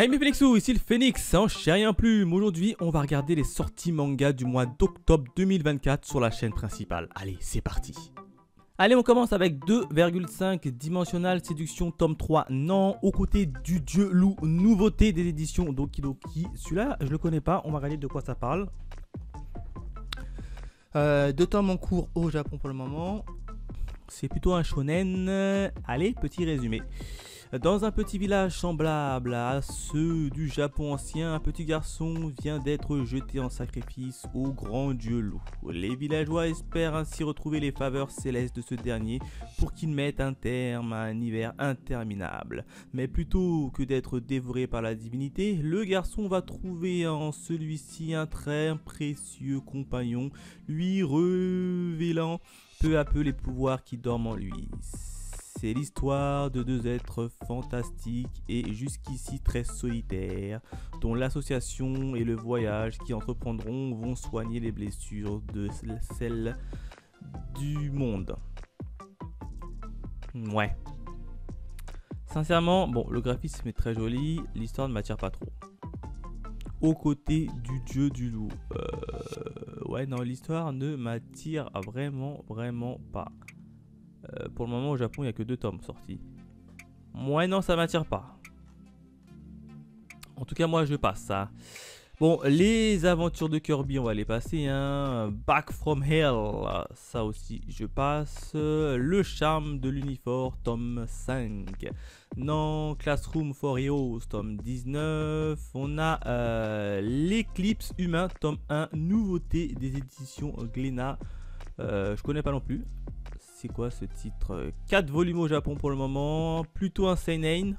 Hey mes Phoenixous, ici le Phoenix, en chair et en plume. Aujourd'hui, on va regarder les sorties manga du mois d'octobre 2024 sur la chaîne principale. Allez, c'est parti. Allez, on commence avec 2,5 Dimensional Séduction tome 3 Nan, aux côtés du dieu loup, nouveauté des éditions Doki Doki. Celui-là, je le connais pas, on va regarder de quoi ça parle. 2 tomes en cours au Japon pour le moment. C'est plutôt un shonen. Allez, petit résumé. Dans un petit village semblable à ceux du Japon ancien, un petit garçon vient d'être jeté en sacrifice au grand dieu loup. Les villageois espèrent ainsi retrouver les faveurs célestes de ce dernier pour qu'il mette un terme à un hiver interminable. Mais plutôt que d'être dévoré par la divinité, le garçon va trouver en celui-ci un très précieux compagnon, lui révélant peu à peu les pouvoirs qui dorment en lui. C'est l'histoire de 2 êtres fantastiques et jusqu'ici très solitaires, dont l'association et le voyage qu'ils entreprendront vont soigner les blessures de celles du monde. Ouais. Sincèrement, bon, le graphisme est très joli, l'histoire ne m'attire pas trop. Aux côtés du dieu du loup. Ouais, non, l'histoire ne m'attire vraiment pas. Pour le moment au Japon il n'y a que 2 tomes sortis. Ouais non ça m'attire pas. En tout cas moi je passe ça. Bon les aventures de Kirby on va les passer hein. Back from Hell ça aussi je passe. Le charme de l'Unifor tome 5. Non Classroom for Heroes tome 19. On a l'éclipse humain tome 1. Nouveauté des éditions Glénat. Je connais pas non plus. C'est quoi ce titre? 4 volumes au Japon pour le moment, plutôt un seinen.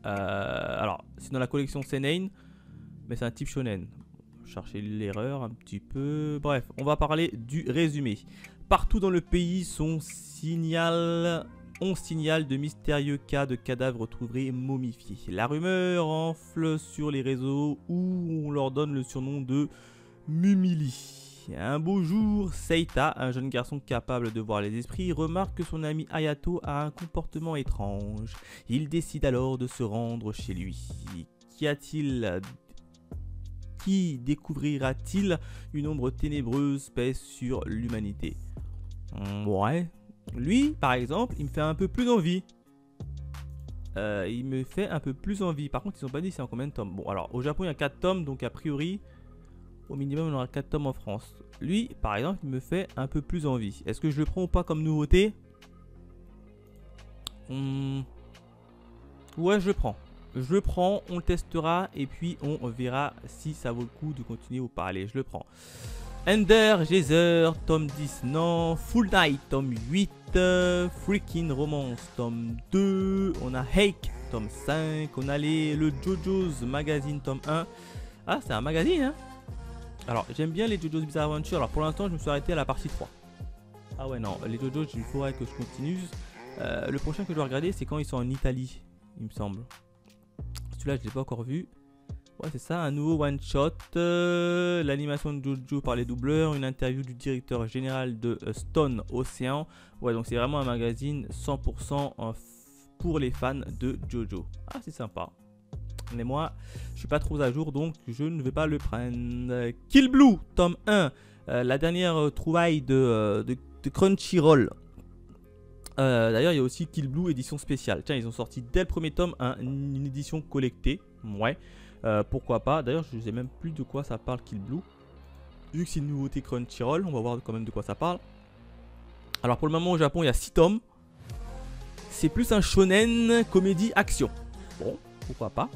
Alors, c'est dans la collection seinen, mais c'est un type shonen. Cherchez l'erreur un petit peu. Bref, on va parler du résumé. Partout dans le pays, on signale de mystérieux cas de cadavres retrouvés momifiés. La rumeur enfle sur les réseaux où on leur donne le surnom de Mumili. Un beau jour, Seita, un jeune garçon capable de voir les esprits, remarque que son ami Hayato a un comportement étrange. Il décide alors de se rendre chez lui. Qui découvrira-t-il? Une ombre ténébreuse pèse sur l'humanité. Ouais. Lui, par exemple, il me fait un peu plus envie. Par contre, ils n'ont pas dit c'est en combien de tomes. Bon, alors, au Japon, il y a 4 tomes, donc a priori... Au minimum, on aura 4 tomes en France. Lui, par exemple, il me fait un peu plus envie. Est-ce que je le prends ou pas comme nouveauté? Ouais, je le prends. Je le prends, on le testera et puis on verra si ça vaut le coup de continuer ou pas. Allez, je le prends. Ender, Geyser, tome 10, non. Full Night, tome 8. Freaking Romance, tome 2. On a Hake, tome 5. On a le JoJo's Magazine, tome 1. Ah, c'est un magazine, hein? Alors, j'aime bien les JoJo's Bizarre Adventure. Alors, pour l'instant, je me suis arrêté à la partie 3. Ah ouais, non, les JoJo's, il faudrait que je continue. Le prochain que je dois regarder, c'est quand ils sont en Italie, il me semble. Celui-là, je ne l'ai pas encore vu. Ouais, c'est ça, un nouveau one-shot. L'animation de JoJo par les doubleurs. Une interview du directeur général de Stone Ocean. Ouais, donc c'est vraiment un magazine 100% pour les fans de JoJo. Ah, c'est sympa. Mais moi, je suis pas trop à jour, donc je ne vais pas le prendre. Kill Blue, tome 1. La dernière trouvaille de Crunchyroll. D'ailleurs, il y a aussi Kill Blue édition spéciale. Tiens, ils ont sorti dès le premier tome une édition collectée. Ouais, pourquoi pas. D'ailleurs, je ne sais même plus de quoi ça parle Kill Blue. Vu que c'est une nouveauté Crunchyroll, on va voir quand même de quoi ça parle. Alors, pour le moment, au Japon, il y a 6 tomes. C'est plus un shonen comédie action. Bon, pourquoi pas.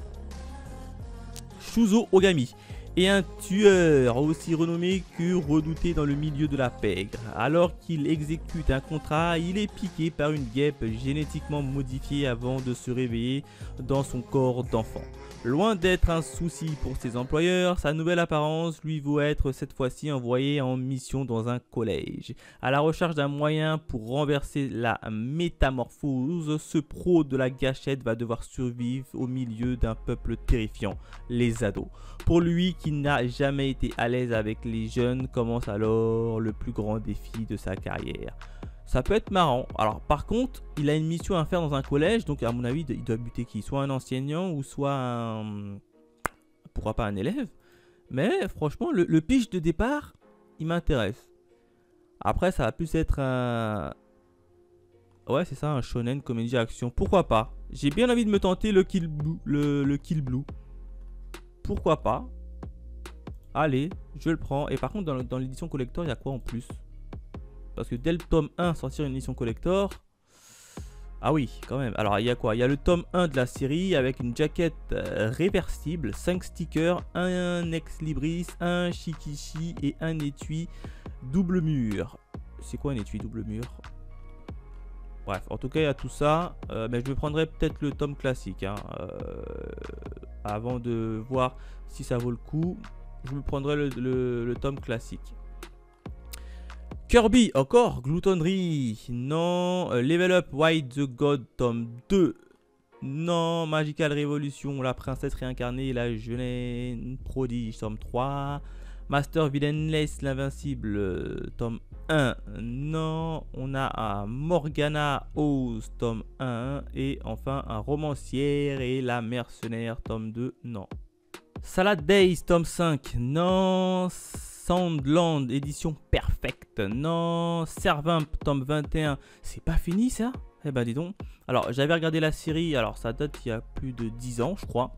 Shuzo Ogami est un tueur aussi renommé que redouté dans le milieu de la pègre. Alors qu'il exécute un contrat, il est piqué par une guêpe génétiquement modifiée avant de se réveiller dans son corps d'enfant. Loin d'être un souci pour ses employeurs, sa nouvelle apparence lui vaut être cette fois-ci envoyé en mission dans un collège. À la recherche d'un moyen pour renverser la métamorphose, ce pro de la gâchette va devoir survivre au milieu d'un peuple terrifiant, les ados. Pour lui qui n'a jamais été à l'aise avec les jeunes, commence alors le plus grand défi de sa carrière. Ça peut être marrant. Alors par contre, il a une mission à faire dans un collège, donc à mon avis, il doit buter qui? Soit un enseignant ou soit un... Pourquoi pas un élève? Mais franchement, le pitch de départ, il m'intéresse. Après, ça va plus être un... Ouais, c'est ça, un shonen, comédie, action. Pourquoi pas? J'ai bien envie de me tenter le Kill Blue. Le Kill Blue. Pourquoi pas? Allez, je le prends. Et par contre, dans l'édition collector, il y a quoi en plus? Parce que dès le tome 1, sortir une édition collector... Ah oui, quand même. Alors, il y a quoi? Il y a le tome 1 de la série avec une jaquette réversible, 5 stickers, un ex-libris, un shikishi et un étui double mur. C'est quoi un étui double mur? Bref, en tout cas, il y a tout ça. Mais je me prendrai peut-être le tome classique. Hein, avant de voir si ça vaut le coup, je me prendrai le tome classique. Kirby, encore, gloutonnerie, non, Level Up, White the God, tome 2, non, Magical Revolution, la princesse réincarnée, la jeune prodige, tome 3, Master Villainless, l'invincible, tome 1, non, on a un Morgana Oz, tome 1, et enfin un romancière et la mercenaire, tome 2, non. Salad Days, tome 5, non. Sandland, édition perfecte, non. Servamp, tome 21, c'est pas fini ça? Eh ben dis donc. Alors j'avais regardé la série, alors ça date il y a plus de 10 ans je crois.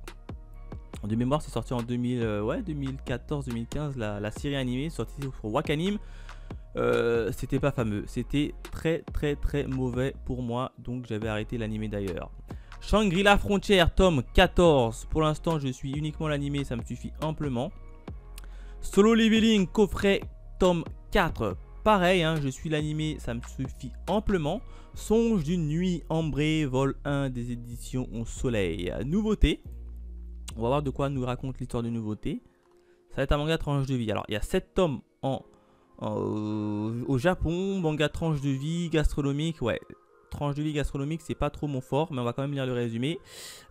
De mémoire c'est sorti en 2014-2015, la série animée sortie sur Wakanim. C'était pas fameux, c'était très mauvais pour moi, donc j'avais arrêté l'animé d'ailleurs. Shangri-La Frontière, tome 14, pour l'instant je suis uniquement l'animé, ça me suffit amplement. Solo Leveling, coffret, tome 4, pareil, hein, je suis l'animé, ça me suffit amplement. Songe d'une nuit ambrée, vol 1 des éditions au soleil. Nouveauté, on va voir de quoi nous raconte l'histoire de nouveauté. Ça va être un manga tranche de vie. Alors il y a 7 tomes au Japon, manga tranche de vie gastronomique, ouais. Tranche de vie gastronomique, c'est pas trop mon fort, mais on va quand même lire le résumé.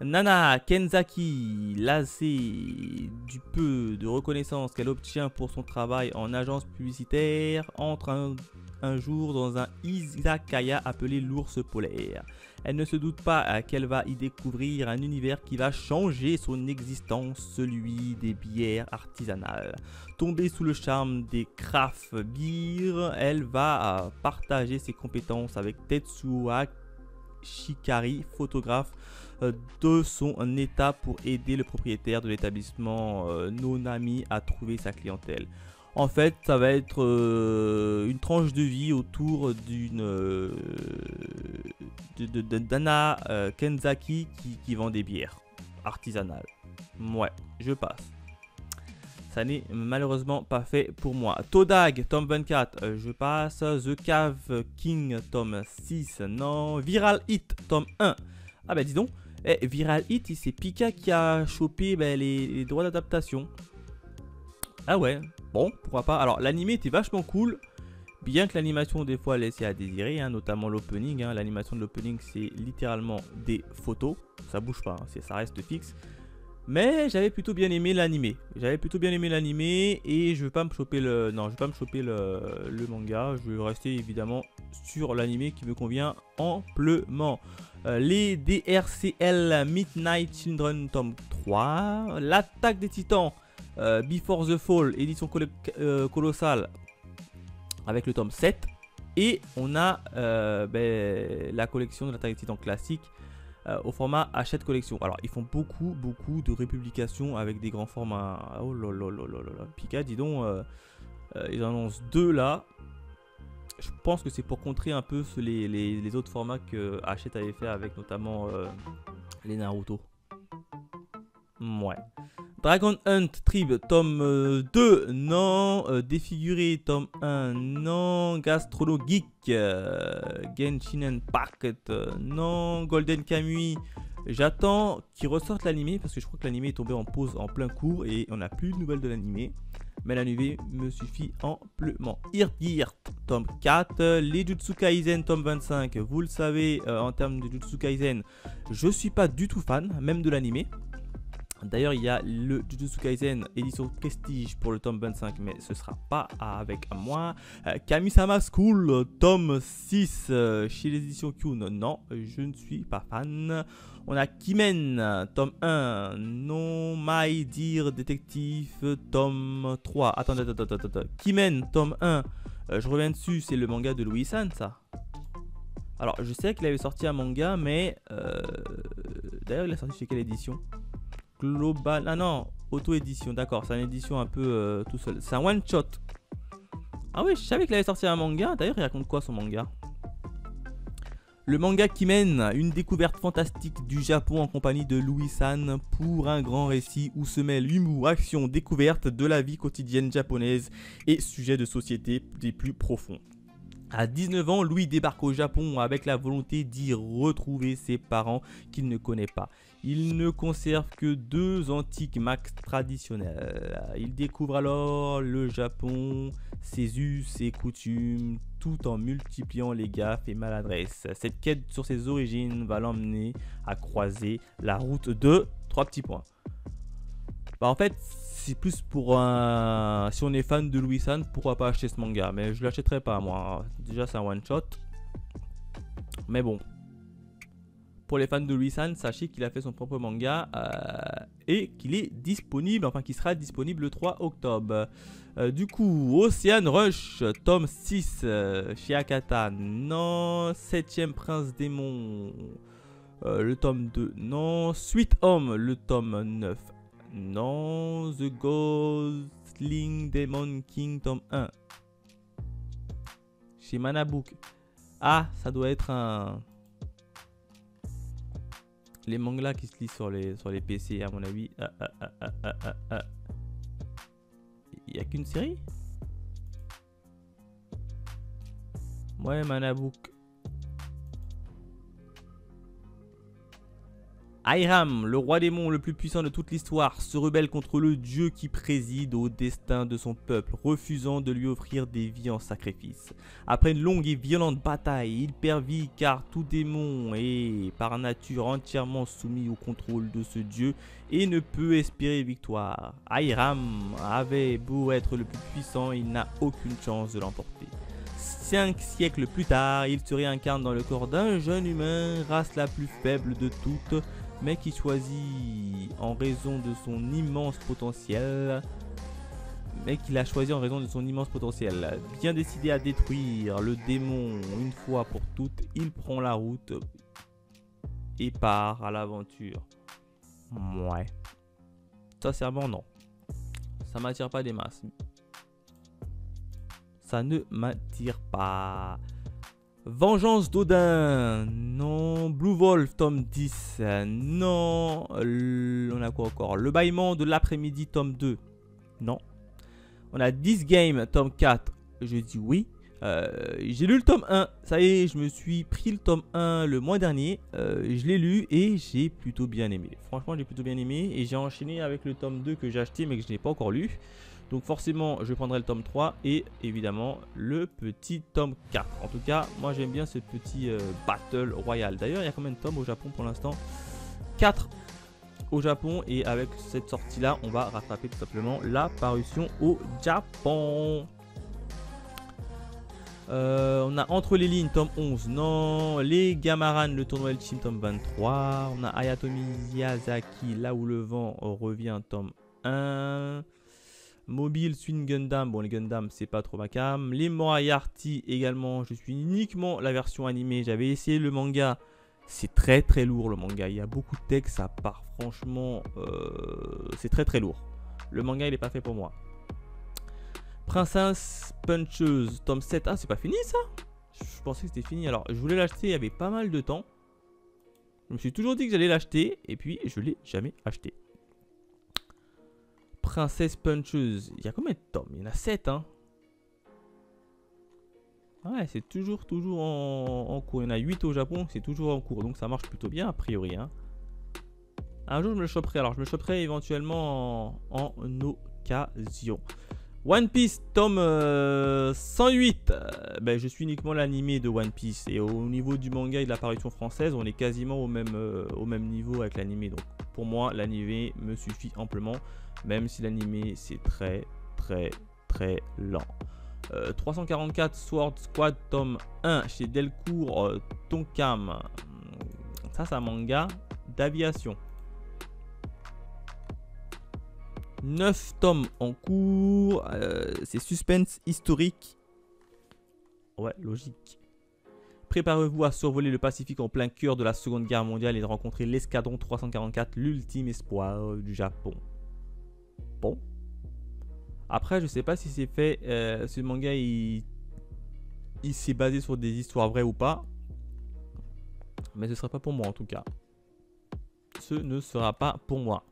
Nana Kenzaki, lassée du peu de reconnaissance qu'elle obtient pour son travail en agence publicitaire, entre un jour dans un izakaya appelé l'ours polaire. Elle ne se doute pas qu'elle va y découvrir un univers qui va changer son existence, celui des bières artisanales. Tombée sous le charme des craft beer, elle va partager ses compétences avec Tetsuya Shikari, photographe de son état, pour aider le propriétaire de l'établissement Nonami à trouver sa clientèle. En fait, ça va être une tranche de vie autour d'Anna Kenzaki qui vend des bières artisanales. Ouais, je passe. Ça n'est malheureusement pas fait pour moi. Todag, tome 24, je passe. The Cave King, tome 6, non. Viral Hit, tome 1. Ah bah dis donc, Viral Hit, c'est Pika qui a chopé les droits d'adaptation. Ah ouais, bon, pourquoi pas. Alors l'animé était vachement cool, bien que l'animation des fois laissait à désirer, hein, notamment l'opening. Hein. L'animation de l'opening, c'est littéralement des photos, ça bouge pas, hein, ça reste fixe. Mais j'avais plutôt bien aimé l'animé. Et je vais pas me choper le manga. Je vais rester évidemment sur l'animé qui me convient amplement. Les DRCL Midnight Children tome 3. L'attaque des titans Before the Fall, édition colossale, avec le tome 7. Et on a la collection de l'attaque des titans classique au format Hachette collection. Alors ils font beaucoup de républications avec des grands formats. Oh là là là là là. Pika, dis donc, ils annoncent 2 là. Je pense que c'est pour contrer un peu les autres formats que Hachette avait fait avec notamment les Naruto. Ouais. Dragon Hunt Tribe, tome 2, non. Défiguré, tome 1, non. Gastrono Geek, Genshin Impact, non. Golden Kamuy, j'attends qu'ils ressortent l'animé parce que je crois que l'animé est tombé en pause en plein cours et on n'a plus de nouvelles de l'animé. Mais l'animé me suffit amplement. Earth, tome 4. Les Jutsu Kaisen, tome 25. Vous le savez, en termes de Jutsu Kaisen, je suis pas du tout fan, même de l'animé. D'ailleurs, il y a le Jujutsu Kaisen édition Prestige pour le tome 25, mais ce sera pas avec moi. Kamisama School, tome 6 chez les éditions Kyun. Non, je ne suis pas fan. On a Kimen, tome 1. Non, My Dear Detective, tome 3. Attendez. Kimen, tome 1. Je reviens dessus, c'est le manga de Louis-san, ça. Alors, je sais qu'il avait sorti un manga, mais... D'ailleurs, il a sorti chez quelle édition? Global... Ah non, auto-édition, d'accord. C'est une édition un peu tout seul. C'est un one-shot. Ah oui, je savais qu'il avait sorti un manga. D'ailleurs, il raconte quoi son manga? Le manga Kimen, une découverte fantastique du Japon en compagnie de Louis-san pour un grand récit où se mêlent humour, action, découverte de la vie quotidienne japonaise et sujets de société des plus profonds. À 19 ans, Louis débarque au Japon avec la volonté d'y retrouver ses parents qu'il ne connaît pas. Il ne conserve que 2 antiques Mac traditionnels. Il découvre alors le Japon, ses us, ses coutumes, tout en multipliant les gaffes et maladresses. Cette quête sur ses origines va l'emmener à croiser la route de 3 petits points. Bah en fait, c'est plus pour un... Si on est fan de Louis-san, pourquoi pas acheter ce manga? Mais je l'achèterai pas moi. Déjà c'est un one shot. Mais bon. Pour les fans de Louis-san, sachez qu'il a fait son propre manga et qu'il est disponible, enfin qu'il sera disponible le 3 octobre. Du coup, Ocean Rush, tome 6 chez Akata. Non, 7ème Prince Démon, le tome 2. Non, Sweet Home, le tome 9. Non, The Ghostling Demon King, tome 1. Chez Manabook. Ah, ça doit être un... Les mangas qui se lisent sur les PC, à mon avis. Il n'y a qu'une série? Ouais, Manabook. Hiram, le roi démon le plus puissant de toute l'histoire, se rebelle contre le dieu qui préside au destin de son peuple, refusant de lui offrir des vies en sacrifice. Après une longue et violente bataille, il perd vie car tout démon est par nature entièrement soumis au contrôle de ce dieu et ne peut espérer victoire. Hiram avait beau être le plus puissant, il n'a aucune chance de l'emporter. 5 siècles plus tard, il se réincarne dans le corps d'un jeune humain, race la plus faible de toutes, mais qui choisit en raison de son immense potentiel. Bien décidé à détruire le démon une fois pour toutes, il prend la route et part à l'aventure. Ouais. Sincèrement, non. Ça m'attire pas des masses. Ça ne m'attire pas. Vengeance d'Odin, non. Blue Wolf, tome 10, non. On a quoi encore? Le bâillement de l'après-midi, tome 2, non. On a This Game, tome 4, je dis oui. J'ai lu le tome 1, ça y est, je me suis pris le tome 1 le mois dernier. Je l'ai lu et j'ai plutôt bien aimé. Franchement, j'ai plutôt bien aimé et j'ai enchaîné avec le tome 2 que j'ai acheté mais que je n'ai pas encore lu. Donc forcément, je prendrai le tome 3 et évidemment le petit tome 4. En tout cas, moi j'aime bien ce petit Battle Royale. D'ailleurs, il y a combien de tomes au Japon pour l'instant? 4 au Japon. Et avec cette sortie-là, on va rattraper tout simplement la parution au Japon. On a Entre les lignes, tome 11. Non. Les Gamaran, le tournoi Ultime, tome 23. On a Ayatomi Miyazaki, Là où le vent revient, tome 1. Mobile Suin Gundam, bon les Gundam c'est pas trop ma cam. Les Moriarty également, je suis uniquement la version animée. J'avais essayé le manga, c'est très très lourd le manga. Il y a beaucoup de texte, ça part franchement, c'est très très lourd. Le manga il est pas fait pour moi. Princess Puncheuse, tome 7, ah c'est pas fini ça? Je pensais que c'était fini, alors je voulais l'acheter, il y avait pas mal de temps. Je me suis toujours dit que j'allais l'acheter et puis je l'ai jamais acheté. Princesse Puncheuse, il y a combien de tomes? Il y en a 7 hein. Ouais, c'est toujours en cours. Il y en a 8 au Japon, c'est toujours en cours. Donc ça marche plutôt bien a priori hein. Un jour je me le choperai. Alors je me le choperai éventuellement en occasion. One Piece, tome 108. Ben, je suis uniquement l'animé de One Piece. Et au niveau du manga et de l'apparition française, on est quasiment au même niveau avec l'animé. Donc pour moi, l'animé me suffit amplement. Même si l'animé, c'est très lent. 344 Sword Squad, tome 1 chez Delcourt Tonkam. Ça, c'est un manga d'aviation. 9 tomes en cours, c'est suspense historique. Ouais, logique. Préparez-vous à survoler le Pacifique en plein cœur de la Seconde Guerre mondiale et de rencontrer l'escadron 344, l'ultime espoir du Japon. Bon. Après, je sais pas si c'est fait, ce manga, il s'est basé sur des histoires vraies ou pas. Mais ce sera pas pour moi en tout cas. Ce ne sera pas pour moi.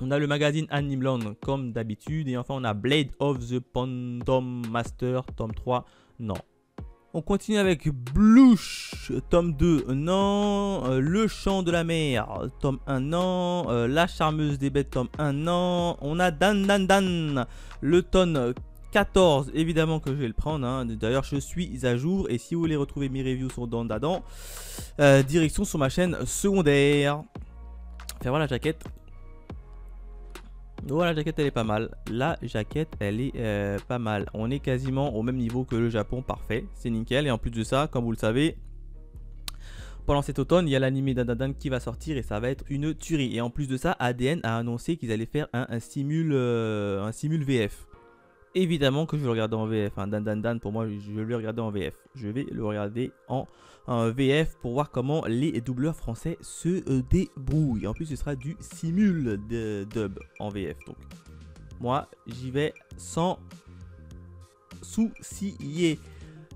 On a le magazine Animeland comme d'habitude. Et enfin on a Blade of the Phantom Master, tome 3. Non. On continue avec Blush, tome 2. Non. Le Chant de la Mer, tome 1. Non. La Charmeuse des Bêtes, tome 1. Non. On a Dan Dan Dan, le tome 14. Évidemment que je vais le prendre. Hein. D'ailleurs je suis à jour. Et si vous voulez retrouver mes reviews sur Dan Dan Dan, direction sur ma chaîne secondaire. Enfin voilà la jaquette. Voilà, la jaquette elle est pas mal. La jaquette elle est pas mal. On est quasiment au même niveau que le Japon, parfait. C'est nickel. Et en plus de ça, comme vous le savez, pendant cet automne, il y a l'anime Dan Dan Dan qui va sortir et ça va être une tuerie. Et en plus de ça, ADN a annoncé qu'ils allaient faire un simul VF. Évidemment que je vais le regarder en VF. Hein. Dan Dan Dan, pour moi, je vais le regarder en VF. Je vais le regarder en VF pour voir comment les doubleurs français se débrouillent. En plus, ce sera du simul de dub en VF. Donc, moi, j'y vais sans souci. Il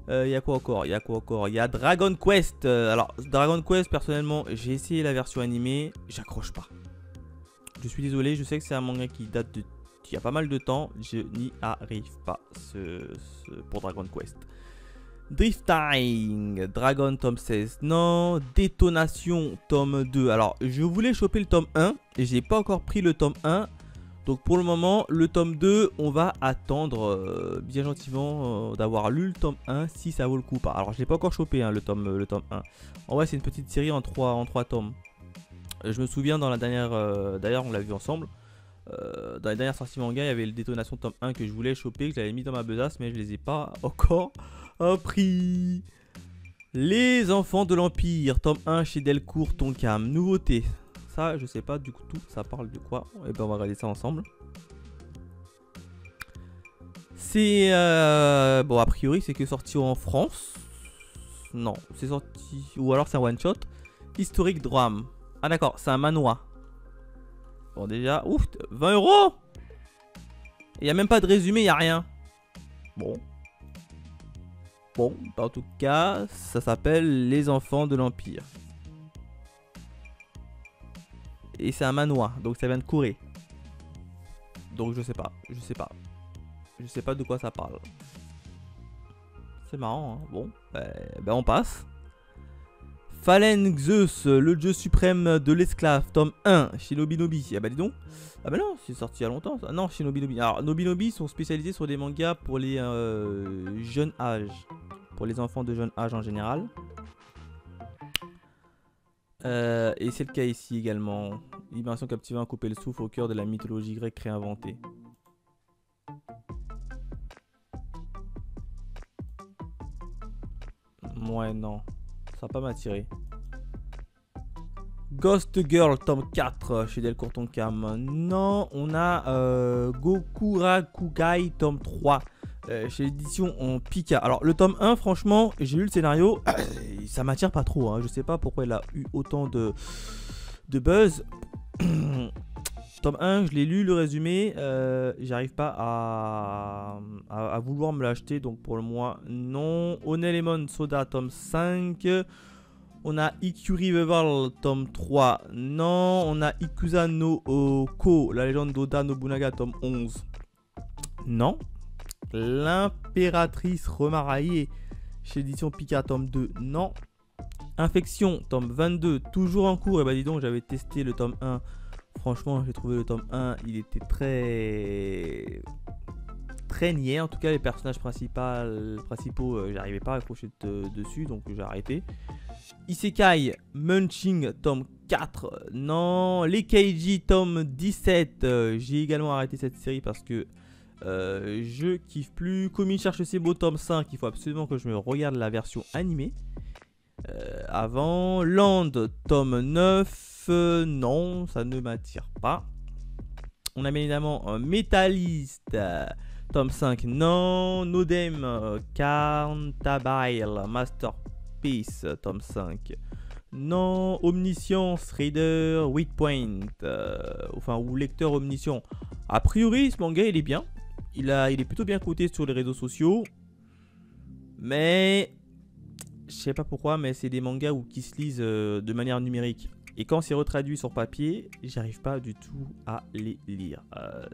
y a quoi encore? Il y a Dragon Quest. Alors, Dragon Quest, personnellement, j'ai essayé la version animée. J'accroche pas. Je suis désolé, je sais que c'est un manga qui date de... il y a pas mal de temps, je n'y arrive pas pour Dragon Quest. Drifting, Dragon tome 16, non. Détonation tome 2. Alors je voulais choper le tome 1 et j'ai pas encore pris le tome 1. Donc pour le moment le tome 2 on va attendre bien gentiment d'avoir lu le tome 1 si ça vaut le coup ou pas. Alors je l'ai pas encore chopé hein, le tome 1. En vrai c'est une petite série en 3 tomes. Je me souviens dans la dernière, d'ailleurs on l'a vu ensemble. Dans les dernières sorties manga, il y avait le Détonation tome 1 que je voulais choper, que j'avais mis dans ma besace, mais je les ai pas encore pris. Les Enfants de l'Empire, tome 1 chez Delcourt Tonkam. Nouveauté. Ça, je sais pas du coup, tout ça parle de quoi. Et ben on va regarder ça ensemble. C'est bon, a priori, c'est que sorti en France. Non, c'est sorti. Ou alors c'est un one shot. Historique drame. Ah, d'accord, c'est un manoir. Bon déjà, ouf, 20 €. Il n'y a même pas de résumé, il n'y a rien. Bon, en tout cas, ça s'appelle Les Enfants de l'Empire. Et c'est un manoir, donc ça vient de Corée. Donc je sais pas. Je sais pas de quoi ça parle. C'est marrant, hein. Bon, ben on passe. Fallen Zeus, le dieu suprême de l'esclave, tome 1, chez Nobinobi. Ah bah dis donc. Ah bah non, c'est sorti il y a longtemps ça. Non, chez Nobinobi. Alors Nobinobi sont spécialisés sur des mangas pour les jeunes âges. Pour les enfants de jeune âge en général. Et c'est le cas ici également. Libération captivant à couper le souffle au cœur de la mythologie grecque réinventée. Ouais, non. Ça va pas m'attirer. Ghost Girl, tome 4 chez Delcourt Tonkam. Non, on a Gokurakugai, tome 3 chez l'édition en Pika. Alors, le tome 1, franchement, j'ai lu le scénario. Ça m'attire pas trop. Hein. Je sais pas pourquoi il a eu autant de buzz. Tome 1, je l'ai lu, le résumé. J'arrive pas à vouloir me l'acheter. Donc, pour le mois, non. Onelemon Soda, tome 5. On a Ikuri Revival, tome 3. Non. On a Ikusa no Ko, la légende d'Oda Nobunaga, tome 11. Non. L'impératrice remariée chez l'édition Pika, tome 2. Non. Infection, tome 22. Toujours en cours. Et bah dis donc, j'avais testé le tome 1. Franchement, j'ai trouvé le tome 1. Il était traîniez. En tout cas, les personnages principaux, j'arrivais pas à accrocher dessus, donc j'ai arrêté. Isekai Munching tome 4, non. Les Keiji tome 17, j'ai également arrêté cette série parce que je kiffe plus. Komi cherche ses beaux tome 5, il faut absolument que je me regarde la version animée. Avant, Land tome 9, non, ça ne m'attire pas. On a bien évidemment Métalliste, tome 5, non. Nodem, Cantabile, Masterpiece, tome 5, non. Omniscience, Reader, 8 Point, ou lecteur omniscient. A priori, ce manga, il est bien. Il est plutôt bien coté sur les réseaux sociaux. Mais je sais pas pourquoi, mais c'est des mangas qui se lisent de manière numérique. Et quand c'est retraduit sur papier, j'arrive pas du tout à les lire.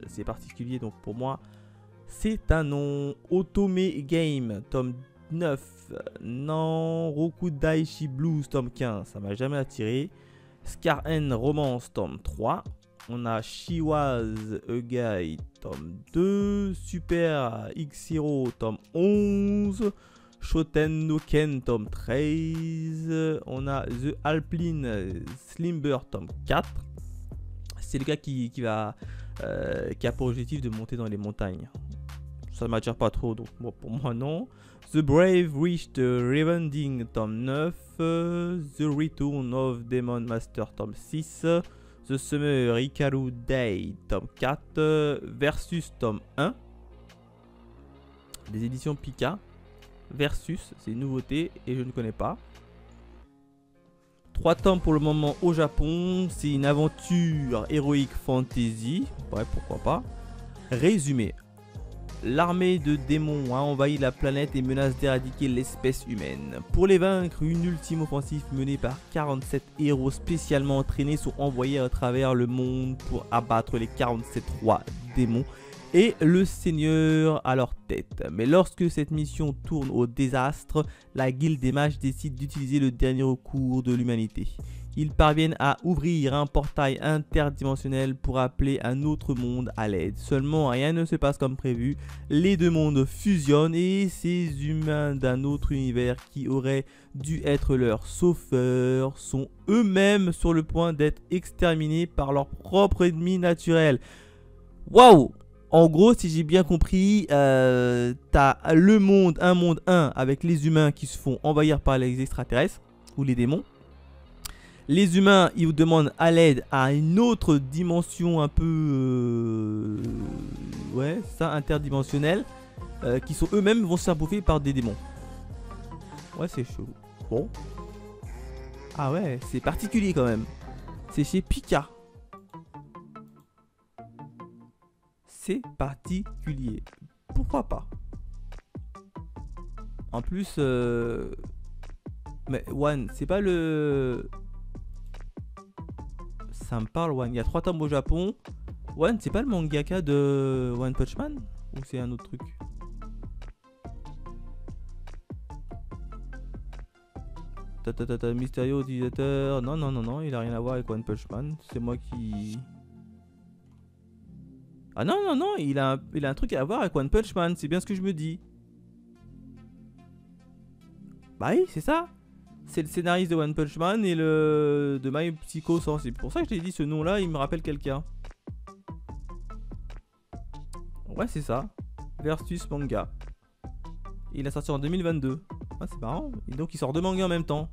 C'est particulier, donc pour moi, c'est un non. Otome Game, tome 9. Non. Roku Daishi Blues, tome 15. Ça m'a jamais attiré. Scar N Romance, tome 3. On a She Was a Guy, tome 2. Super X-Hero, tome 11. Shoten no Ken, tome 13. On a The Alpine Slimber, tome 4. C'est le gars qui a pour objectif de monter dans les montagnes. Ça ne m'attire pas trop, donc bon, pour moi non. The Brave Reached Revending, tome 9. The Return of Demon Master, tome 6. The Summer Hikaru Day, tome 4. Versus, tome 1. Des éditions Pika. Versus, c'est une nouveauté et je ne connais pas. 3 tomes pour le moment au Japon. C'est une aventure héroïque fantasy. Ouais, pourquoi pas. Résumé. L'armée de démons a envahi la planète et menace d'éradiquer l'espèce humaine. Pour les vaincre, une ultime offensive menée par 47 héros spécialement entraînés sont envoyés à travers le monde pour abattre les 47 rois démons et le seigneur à leur tête. Mais lorsque cette mission tourne au désastre, la guilde des mages décide d'utiliser le dernier recours de l'humanité. Ils parviennent à ouvrir un portail interdimensionnel pour appeler un autre monde à l'aide. Seulement, rien ne se passe comme prévu. Les deux mondes fusionnent et ces humains d'un autre univers qui auraient dû être leurs sauveurs sont eux-mêmes sur le point d'être exterminés par leur propre ennemi naturel. Waouh! En gros, si j'ai bien compris, t'as un monde 1 avec les humains qui se font envahir par les extraterrestres ou les démons. Les humains, ils vous demandent à l'aide à une autre dimension un peu... ouais, ça, interdimensionnelle. Qui sont eux-mêmes vont se faire bouffer par des démons. Ouais, c'est chaud. Bon. Ah ouais, c'est particulier quand même. C'est chez Pika. C'est particulier. Pourquoi pas? En plus... mais One, c'est pas le... Ça me parle, One. Il y a 3 tomes au Japon. One, c'est pas le mangaka de One Punch Man? Ou c'est un autre truc? Mystérieux utilisateur. Non, non, non, non. Il a rien à voir avec One Punch Man. C'est moi qui... Ah non, non, non. Il a un truc à voir avec One Punch Man. C'est bien ce que je me dis. Bah oui, c'est ça. C'est le scénariste de One Punch Man et le de My Psycho 100. C'est pour ça que je t'ai dit ce nom-là, il me rappelle quelqu'un. Ouais, c'est ça. Versus manga. Il a sorti en 2022. Ah, c'est marrant. Et donc, il sort 2 mangas en même temps.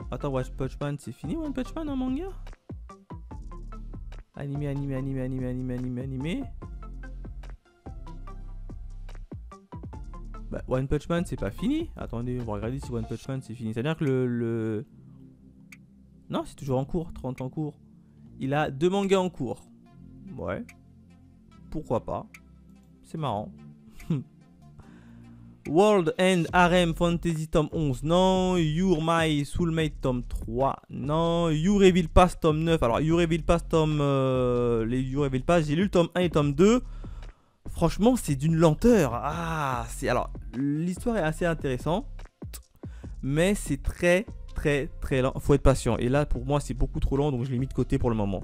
Attends, One Punch Man, c'est fini One Punch Man en manga? Animé, animé, animé, animé, animé, animé, animé. Bah, One Punch Man, c'est pas fini. Attendez, on va regarder si One Punch Man, c'est fini. C'est-à-dire que le... Non, c'est toujours en cours, 30 en cours. Il a 2 mangas en cours. Ouais. Pourquoi pas. C'est marrant. World End Harem Fantasy tome 11. Non. You're My Soulmate tome 3. Non. You Reveal Pass tome 9. Alors, You Reveal Pass tome... les You Reveal Pass, j'ai lu le tome 1 et tome 2. Franchement, c'est d'une lenteur. Ah, c'est... Alors, l'histoire est assez intéressante. Mais c'est très, très, très lent. Faut être patient. Et là, pour moi, c'est beaucoup trop lent. Donc, je l'ai mis de côté pour le moment.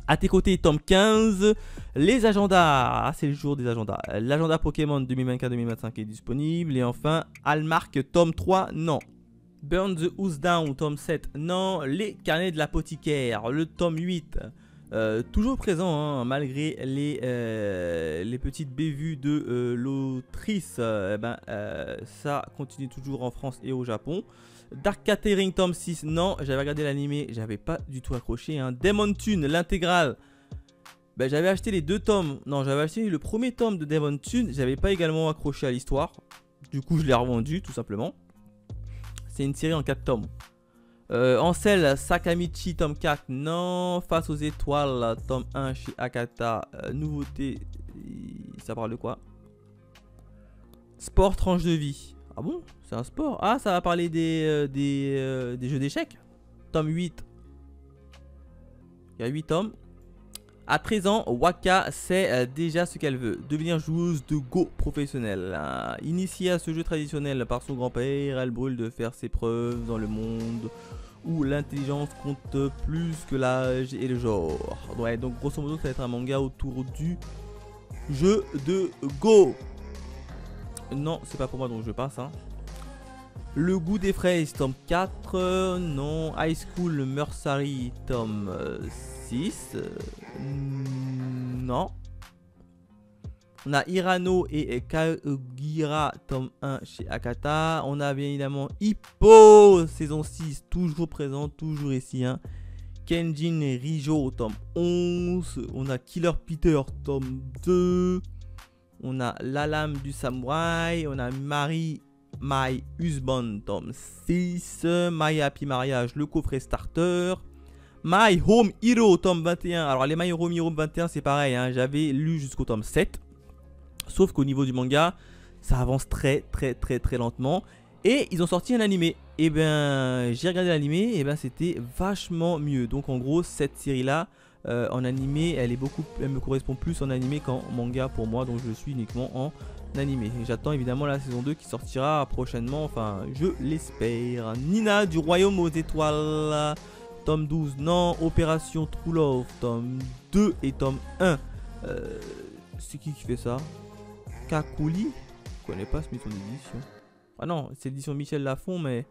À tes côtés, tome 15. Les agendas. Ah, c'est le jour des agendas. L'agenda Pokémon 2024-2025 est disponible. Et enfin, Hallmark, tome 3, non. Burn the House Down, tome 7, non. Les carnets de l'apothicaire, le tome 8. Toujours présent, hein, malgré les petites bévues de l'autrice. Ça continue toujours en France et au Japon. Dark Catering tome 6, non. J'avais regardé l'animé, j'avais pas du tout accroché. Hein. Demon Tune, l'intégrale. J'avais acheté les 2 tomes. Non, j'avais acheté le premier tome de Demon Tune. J'avais pas également accroché à l'histoire. Du coup, je l'ai revendu tout simplement. C'est une série en 4 tomes. Ansel Sakamichi, tome 4, non. Face aux étoiles, tome 1 chez Akata. Nouveauté, ça parle de quoi? Sport, tranche de vie. Ah bon? C'est un sport? Ah, ça va parler des jeux d'échecs. Tome 8. Il y a 8 tomes. À 13 ans, Waka sait déjà ce qu'elle veut. Devenir joueuse de Go professionnelle. Initiée à ce jeu traditionnel par son grand-père, elle brûle de faire ses preuves dans le monde où l'intelligence compte plus que l'âge et le genre. Ouais, donc grosso modo, ça va être un manga autour du jeu de Go. Non, c'est pas pour moi, donc je passe. Hein. Le goût des fraises, tome 4. Non. High School Mercery, tome 6. Non. On a Hirano et Kagira, tome 1 chez Akata. On a bien évidemment Hippo, saison 6, toujours présent, toujours ici. Hein. Kenjin Rijo, tome 11. On a Killer Peter, tome 2. On a La Lame du Samouraï. On a Marie My Husband, tome 6. My Happy Mariage, le coffret starter. My Home Hero, tome 21. Alors les My Home Hero 21, c'est pareil. Hein. J'avais lu jusqu'au tome 7. Sauf qu'au niveau du manga, ça avance très lentement. Et ils ont sorti un animé. Et ben, j'ai regardé l'animé, et ben c'était vachement mieux. Donc en gros, cette série-là, en animé, elle me correspond plus en animé qu'en manga pour moi. Donc je suis uniquement en animé. J'attends évidemment la saison 2 qui sortira prochainement. Enfin, je l'espère. Nina du Royaume aux Étoiles, tome 12. Non. Opération True Love, tome 2 et tome 1. C'est qui fait ça? Kakuli, je connais pas ce maison d'édition. Ah non, c'est l'édition Michel Lafon, mais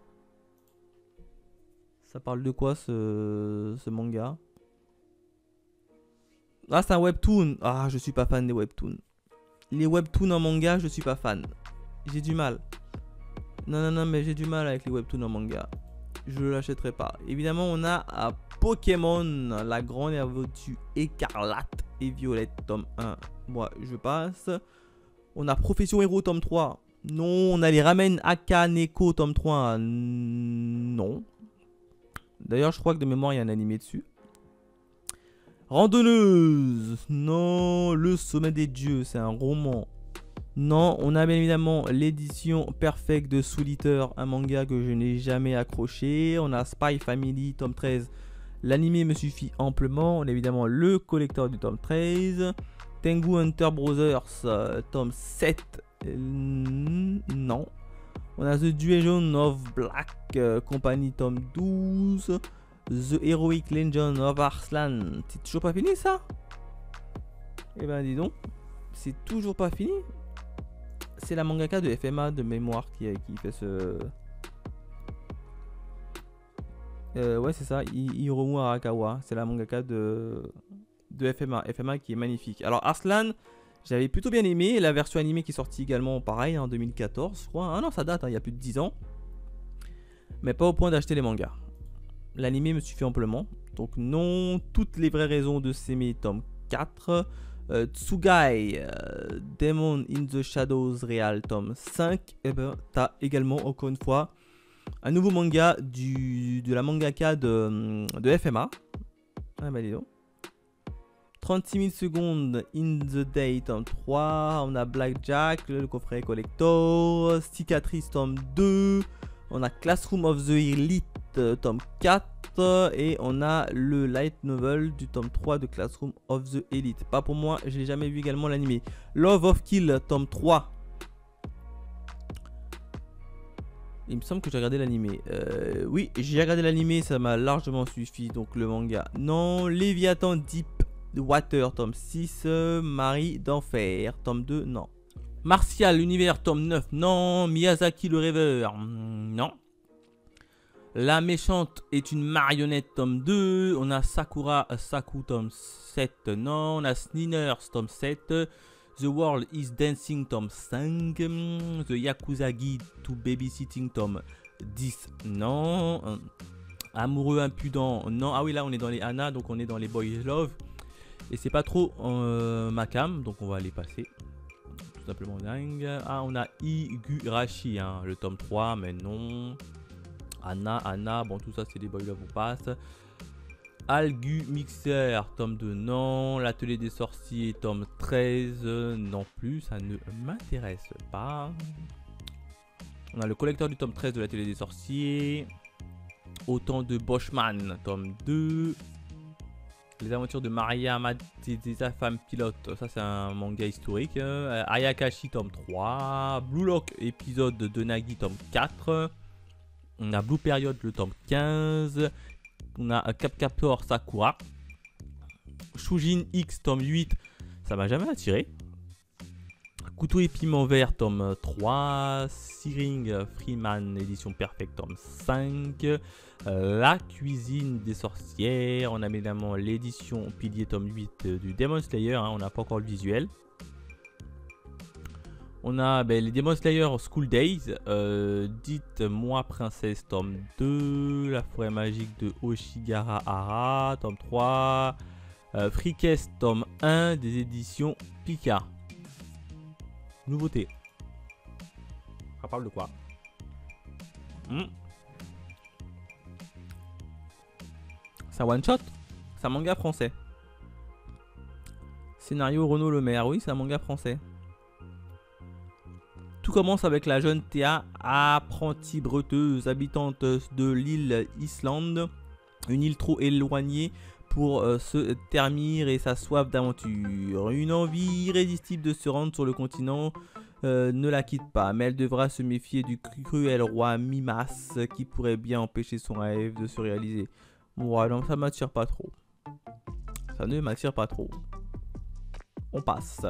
ça parle de quoi ce manga? Ah, c'est un webtoon. Ah, je suis pas fan des webtoons. Les webtoons en manga, je suis pas fan. J'ai du mal. Non, mais j'ai du mal avec les webtoons en manga. Je l'achèterai pas. Évidemment, on a Pokémon, la grande aventure écarlate et violette, tome 1. Moi, je passe. On a Profession Héros, tome 3. Non. On a les Ramen Akaneko, tome 3. Non. D'ailleurs, je crois que de mémoire, il y a un animé dessus. Randonneuse. Non. Le Sommet des Dieux, c'est un roman. Non. On a bien évidemment l'édition Perfect de Soul Eater, un manga que je n'ai jamais accroché. On a Spy Family, tome 13. L'animé me suffit amplement. On a évidemment le collector du tome 13. Tengu Hunter Brothers, tome 7. Non. On a The Duation of Black Company, tome 12. The Heroic Legend of Arslan. C'est toujours pas fini ça? Eh ben dis donc. C'est toujours pas fini. C'est la mangaka de FMA de mémoire qui fait ce... ouais c'est ça, Hiromu Arakawa. C'est la mangaka de FMA qui est magnifique. Alors Arslan, j'avais plutôt bien aimé. La version animée qui est sortie également pareil en 2014 je crois. Ah non, ça date, hein, il y a plus de 10 ans. Mais pas au point d'acheter les mangas. L'animé me suffit amplement. Donc non, toutes les vraies raisons de s'aimer, tome 4. Tsugai, Demon in the Shadows Real, tome 5. Et ben t'as également encore une fois un nouveau manga de la mangaka de FMA. Ah bah dis donc. 36 000 secondes in the day, tome 3. On a Blackjack, le coffret collector. Cicatrice, tome 2. On a Classroom of the Elite, tome 4. Et on a le light novel du tome 3 de Classroom of the Elite. Pas pour moi, je l'ai jamais vu également l'animé. Love of Kill, tome 3. Il me semble que j'ai regardé l'animé. Oui, j'ai regardé l'animé, ça m'a largement suffi. Donc le manga. Non, Léviathan Deep Water, tome 6. Marie d'Enfer, tome 2, non. Martial, l'univers, tome 9, non. Miyazaki, le rêveur, non. La méchante est une marionnette, tome 2. On a Sakura Saku, tome 7, non. On a Sniners, tome 7. The World is Dancing, tome 5. The Yakuza Guide to Babysitting, tome 10, non. Amoureux impudent, non. Ah oui, là on est dans les Anna, donc on est dans les Boys Love. Et c'est pas trop ma cam, donc on va les passer. Tout simplement dingue. Ah, on a Higurashi, hein, le tome 3, mais non. Anna, bon tout ça c'est des Boys Love, on passe. Algu Mixer, tome 2, non. L'atelier des sorciers, tome 13, non plus, ça ne m'intéresse pas. On a le collecteur du tome 13 de l'atelier des sorciers. Autant de Boschman, tome 2. Les aventures de Maria Mateza, femme pilote, ça c'est un manga historique. Ayakashi, tome 3. Blue Lock, épisode de Nagi, tome 4. On a Blue Period, le tome 15. On a Captor Sakura. Shujin X, tome 8. Ça m'a jamais attiré. Couteau et piment vert, tome 3. Searing Freeman, édition Perfect, tome 5. La cuisine des sorcières. On a évidemment l'édition Pilier, tome 8 du Demon Slayer. Hein, on n'a pas encore le visuel. On a les Demon Slayer School Days. Dites-moi Princesse, tome 2. La forêt magique de Oshigahara, tome 3. Freakest, tome 1 des éditions Pika. Nouveauté. Ça parle de quoi? C'est un one shot? C'est un manga français. Scénario Renaud Lemaire. Oui, c'est un manga français. Tout commence avec la jeune Théa, apprentie breteuse, habitante de l'île Islande. Une île trop éloignée pour se terminer et sa soif d'aventure. Une envie irrésistible de se rendre sur le continent ne la quitte pas, mais elle devra se méfier du cruel roi Mimas qui pourrait bien empêcher son rêve de se réaliser. Ouais, non, ça m'attire pas trop. Ça ne m'attire pas trop. On passe.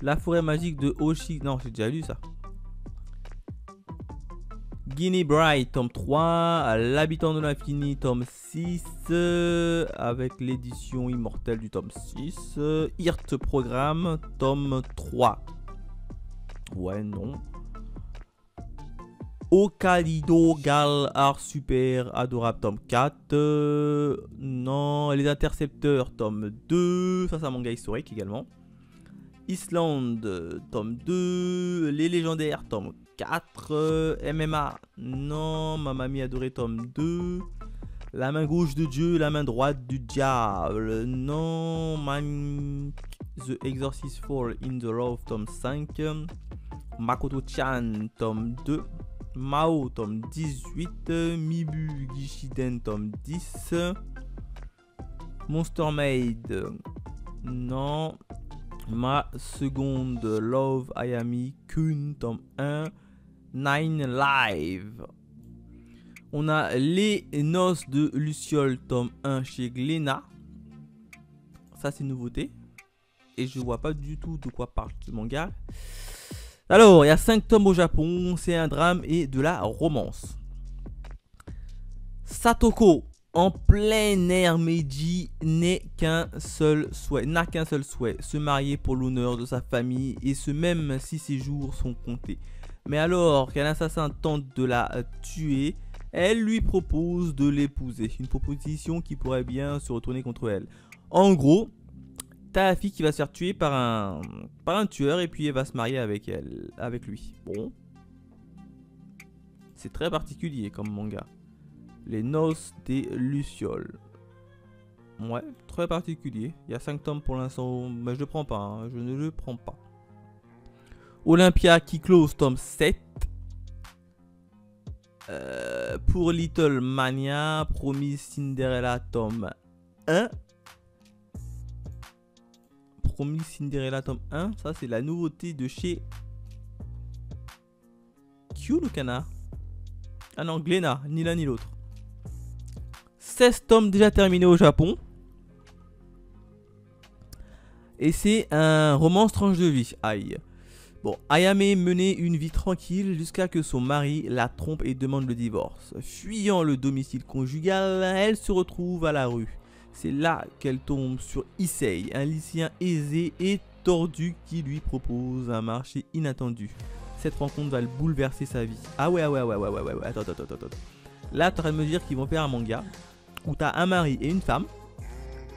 La forêt magique de Oshi. Non, j'ai déjà lu ça. Guinea Bright, tome 3. L'habitant de l'infini, tome 6. Avec l'édition immortelle du tome 6. Hirt Programme, tome 3. Ouais, non. Okaido Gal Art Super Adorable, tome 4. Non. Les Intercepteurs, tome 2. Ça, c'est un manga historique également. Islande, tome 2. Les Légendaires, tome 4. MMA, non. Ma mamie adorée, tome 2. La main gauche de Dieu, la main droite du diable, non. The Exorcist Fall in the Love, tome 5. Makoto-chan, tome 2. Mao, tome 18. Mibu Gishiden, tome 10. Monster Maid, non. Ma seconde Love Ayami Kun, tome 1. 9 Live. On a Les Noces de Luciole, tome 1 chez Glénat. Ça, c'est une nouveauté. Et je vois pas du tout de quoi parle ce manga. Alors, il y a 5 tomes au Japon. C'est un drame et de la romance. Satoko, en plein air Meiji, n'a qu'un seul souhait, se marier pour l'honneur de sa famille, et ce même si ses jours sont comptés. Mais alors qu'un assassin tente de la tuer, elle lui propose de l'épouser. Une proposition qui pourrait bien se retourner contre elle. En gros, t'as la fille qui va se faire tuer par un tueur, et puis elle va se marier avec lui. Bon. C'est très particulier comme manga. Les Noces des Lucioles. Ouais, très particulier. Il y a 5 tomes pour l'instant, mais je le prends pas. Hein. Je ne le prends pas. Olympia qui close, tome 7. Pour Little Mania, Promise Cinderella, tome 1. Promise Cinderella, tome 1. Ça, c'est la nouveauté de chez Q, le canard. Ah non, Glénat, ni l'un ni l'autre. 16 tomes déjà terminés au Japon. Et c'est un roman tranche de vie. Aïe. Bon, Ayame menait une vie tranquille jusqu'à que son mari la trompe et demande le divorce. Fuyant le domicile conjugal, elle se retrouve à la rue. C'est là qu'elle tombe sur Issei, un lycéen aisé et tordu qui lui propose un marché inattendu. Cette rencontre va le bouleverser sa vie. Ah ouais, attends. Là, tu es en train de me dire qu'ils vont faire un manga où tu as un mari et une femme.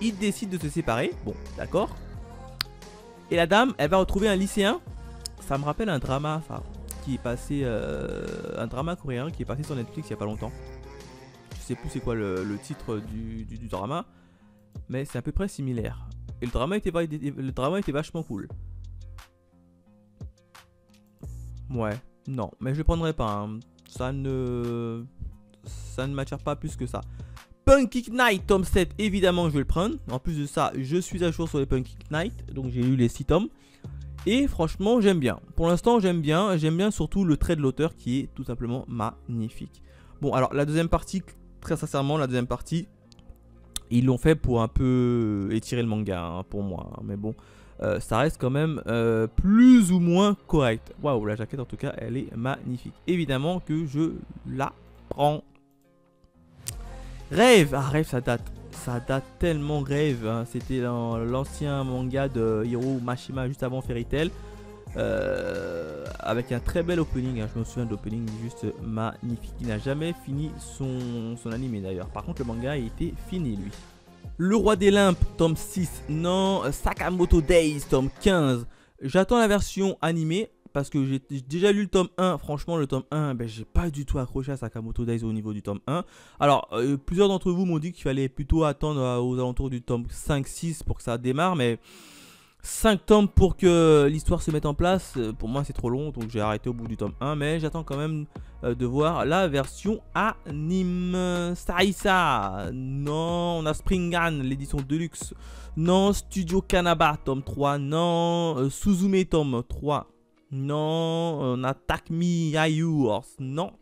Ils décident de se séparer. Bon, d'accord. Et la dame, elle va retrouver un lycéen. Ça me rappelle un drama, ça, qui est passé, un drama coréen qui est passé sur Netflix il y a pas longtemps. Je sais plus c'est quoi le titre du drama, mais c'est à peu près similaire. Et le drama était vachement cool. Ouais, non, mais je le prendrai pas. Hein. Ça ne m'attire pas plus que ça. Punky Knight, tome 7, évidemment je vais le prendre. En plus de ça, je suis à jour sur les Punky Knight, donc j'ai lu les 6 tomes. Et franchement, j'aime bien. Pour l'instant, j'aime bien. J'aime bien surtout le trait de l'auteur qui est tout simplement magnifique. Bon, alors la deuxième partie, très sincèrement, la deuxième partie, ils l'ont fait pour un peu étirer le manga, hein, pour moi. Hein. Mais bon, ça reste quand même plus ou moins correct. Waouh, la jaquette en tout cas, elle est magnifique. Évidemment que je la prends. Rêve, ah Rêve, ça date tellement. Rêve, hein. C'était dans l'ancien manga de Hiro Mashima juste avant Fairy Tail, avec un très bel opening, hein. Je me souviens de l'opening juste magnifique. Il n'a jamais fini son anime d'ailleurs. Par contre le manga il était fini lui. Le Roi des Limpes tome 6, non. Sakamoto Days tome 15. J'attends la version animée. Parce que j'ai déjà lu le tome 1, franchement le tome 1, ben, j'ai pas du tout accroché à Sakamoto Days au niveau du tome 1. Alors, plusieurs d'entre vous m'ont dit qu'il fallait plutôt attendre aux alentours du tome 5-6 pour que ça démarre, mais 5 tomes pour que l'histoire se mette en place, pour moi c'est trop long, donc j'ai arrêté au bout du tome 1, mais j'attends quand même de voir la version anime. Saïsa, non, on a Springan, l'édition Deluxe, non, Studio Kanaba, tome 3, non, Suzume, tome 3. Non, on a Take Me Are Yours, non.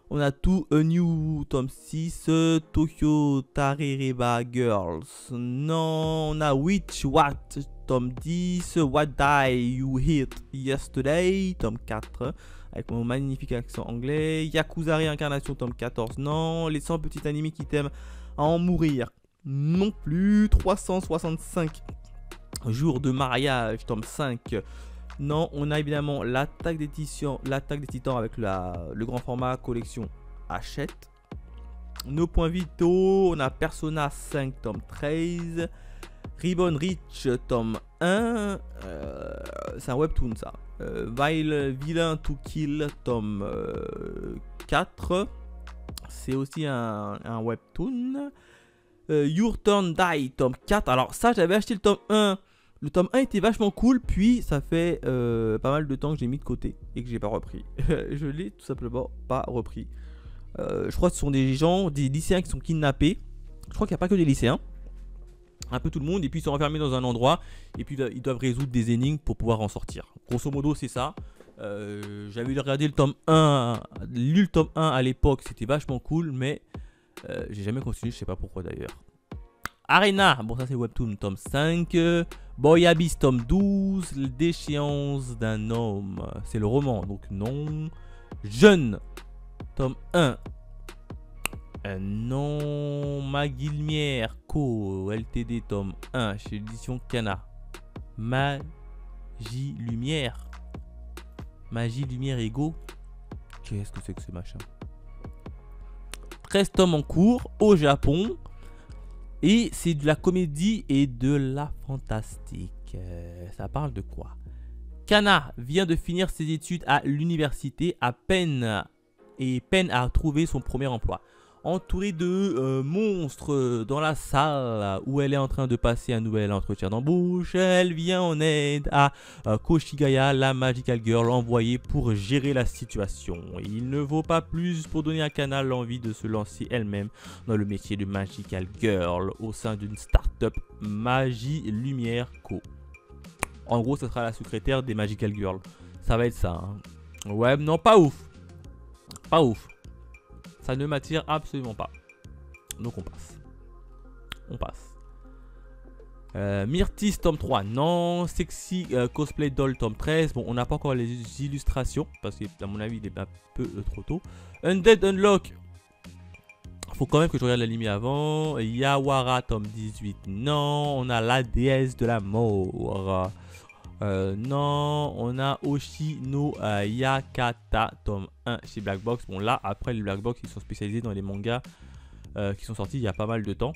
On a tout A New, tome 6, Tokyo Tarereba Girls, non. On a Witch What, tome 10, What Die You Hit Yesterday, tome 4, avec mon magnifique accent anglais. Yakuza Réincarnation, tome 14, non. Les 100 petits animés qui t'aiment à en mourir, non plus. 365 jours de mariage, tome 5. Non, on a évidemment l'attaque des titans avec le grand format collection Hachette. Nos points vitaux, on a Persona 5 tome 13, Ribbon Reach tome 1, c'est un webtoon ça. Villain to Kill tome 4, c'est aussi un webtoon. Your Turn Die tome 4, alors ça j'avais acheté le tome 1. Le tome 1 était vachement cool, puis ça fait pas mal de temps que j'ai mis de côté et que j'ai pas repris. Je l'ai tout simplement pas repris. Je crois que ce sont des gens, des lycéens qui sont kidnappés. Je crois qu'il n'y a pas que des lycéens. Un peu tout le monde, et puis ils sont enfermés dans un endroit, et puis ils doivent résoudre des énigmes pour pouvoir en sortir. Grosso modo, c'est ça. J'avais regardé le tome 1, lu le tome 1 à l'époque, c'était vachement cool, mais j'ai jamais continué, je sais pas pourquoi d'ailleurs. Arena, bon ça c'est Webtoon tome 5, Boy Abyss tome 12, Déchéance d'un homme, c'est le roman, donc non. Jeune, tome 1, non. Magie Lumière, Co, LTD tome 1, chez l'édition Kana. Magie Lumière, Magie Lumière Ego, qu'est-ce que c'est que ce machin? 13 tomes en cours au Japon. Et c'est de la comédie et de la fantastique. Ça parle de quoi? Kana vient de finir ses études à l'université peine à trouver son premier emploi. Entourée de monstres dans la salle où elle est en train de passer un nouvel entretien d'embauche, elle vient en aide à Koshigaya, la Magical Girl envoyée pour gérer la situation. Il ne vaut pas plus pour donner à Kana l'envie de se lancer elle-même dans le métier de Magical Girl au sein d'une start-up Magie Lumière Co. En gros, ce sera la secrétaire des Magical Girls. Ça va être ça. Hein. Ouais, non, pas ouf. Pas ouf. Ça ne m'attire absolument pas. Donc on passe. On passe. Myrtis tome 3, non. Sexy Cosplay Doll tome 13. Bon, on n'a pas encore les illustrations parce que, à mon avis, il est un peu trop tôt. Undead Unlock. Faut quand même que je regarde l'anime avant. Yawara tome 18, non. On a la déesse de la mort. Non. On a Oshi no Yakata tome 1 chez Black Box. Bon, là, après, les Black Box, ils sont spécialisés dans les mangas qui sont sortis il y a pas mal de temps.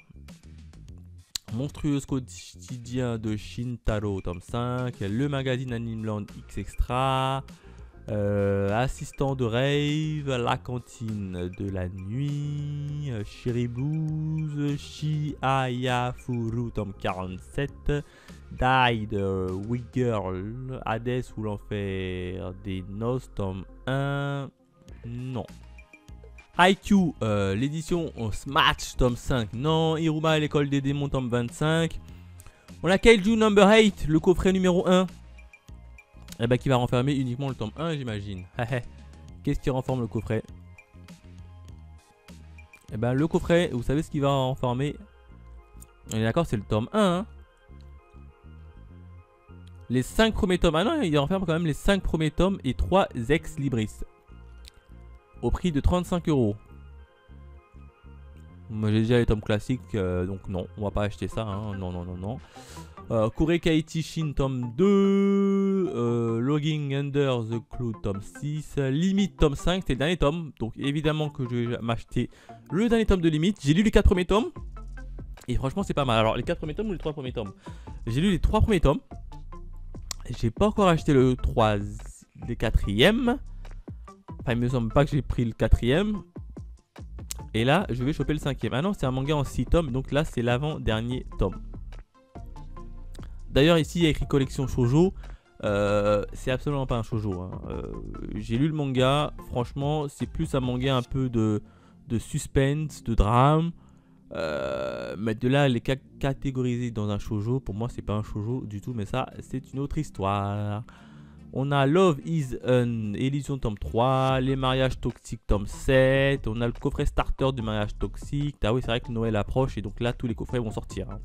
Monstrueux quotidien de Shintaro tome 5, le magazine Animeland X Extra, assistant de rave, la cantine de la nuit, Cherry Blues, Shiayafuru tome 47, Die the We Girl, Hades ou l'enfer des noces tome 1, non. IQ, l'édition Smash tome 5, non. Iruma, l'école des démons tome 25. On a Kaiju number 8, le coffret numéro 1. Eh ben, qui va renfermer uniquement le tome 1, j'imagine. Qu'est-ce qui renferme le coffret? Eh ben, le coffret, vous savez ce qu'il va renfermer? On est d'accord, c'est le tome 1. Hein, les 5 premiers tomes. Ah non, il renferme quand même les 5 premiers tomes et 3 ex libris. Au prix de 35 €. Moi j'ai déjà les tomes classiques, donc non, on va pas acheter ça. Hein. Non, non, non, non. Kurekai Shin tome 2. Logging Under the Cloud tome 6. Limite tome 5, c'est le dernier tome. Donc évidemment que je vais m'acheter le dernier tome de Limite. J'ai lu les 4 premiers tomes. Et franchement, c'est pas mal. Alors, les 4 premiers tomes ou les 3 premiers tomes? J'ai lu les 3 premiers tomes. J'ai pas encore acheté le 4e. Enfin, il me semble pas que j'ai pris le 4e. Et là, je vais choper le 5e. Ah non, c'est un manga en 6 tomes. Donc là, c'est l'avant-dernier tome. D'ailleurs, ici, il y a écrit collection shoujo. C'est absolument pas un shoujo. Hein. J'ai lu le manga. Franchement, c'est plus un manga un peu de suspense, de drame. Mais de là, les catégoriser dans un shoujo, pour moi, c'est pas un shoujo du tout. Mais ça, c'est une autre histoire. On a Love is an Illusion tome 3, les mariages toxiques tome 7, on a le coffret starter du mariage toxique. Ah oui, c'est vrai que Noël approche et donc là tous les coffrets vont sortir. Hein.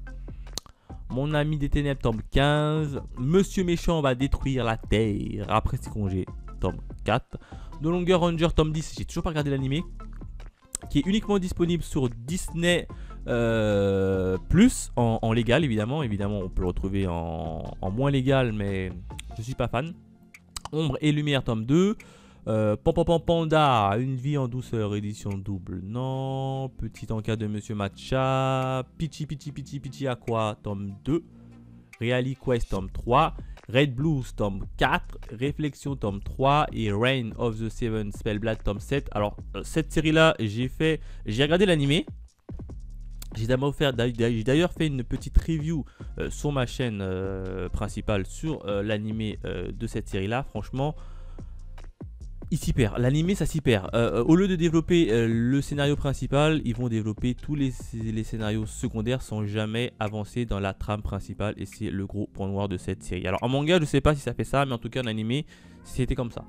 Mon ami des ténèbres tome 15, Monsieur Méchant va détruire la terre après ses congés tome 4, No Longer Ranger tome 10, j'ai toujours pas regardé l'animé, qui est uniquement disponible sur Disney Plus en légal évidemment. Évidemment on peut le retrouver en moins légal mais je suis pas fan. Ombre et Lumière tome 2. Panda, Une vie en douceur, édition double. Non. Petit encas de Monsieur Matcha. Pichi Aqua tome 2. Reali Quest tome 3. Red Blues tome 4. Réflexion tome 3. Et Reign of the Seven Spellblade tome 7. Alors, cette série-là, j'ai regardé l'animé. J'ai d'ailleurs fait une petite review sur ma chaîne principale sur l'animé de cette série là. Franchement, il s'y perd. L'animé, ça s'y perd. Au lieu de développer le scénario principal, ils vont développer tous les scénarios secondaires sans jamais avancer dans la trame principale. Et c'est le gros point noir de cette série. Alors en manga, je sais pas si ça fait ça, mais en tout cas en animé, c'était comme ça.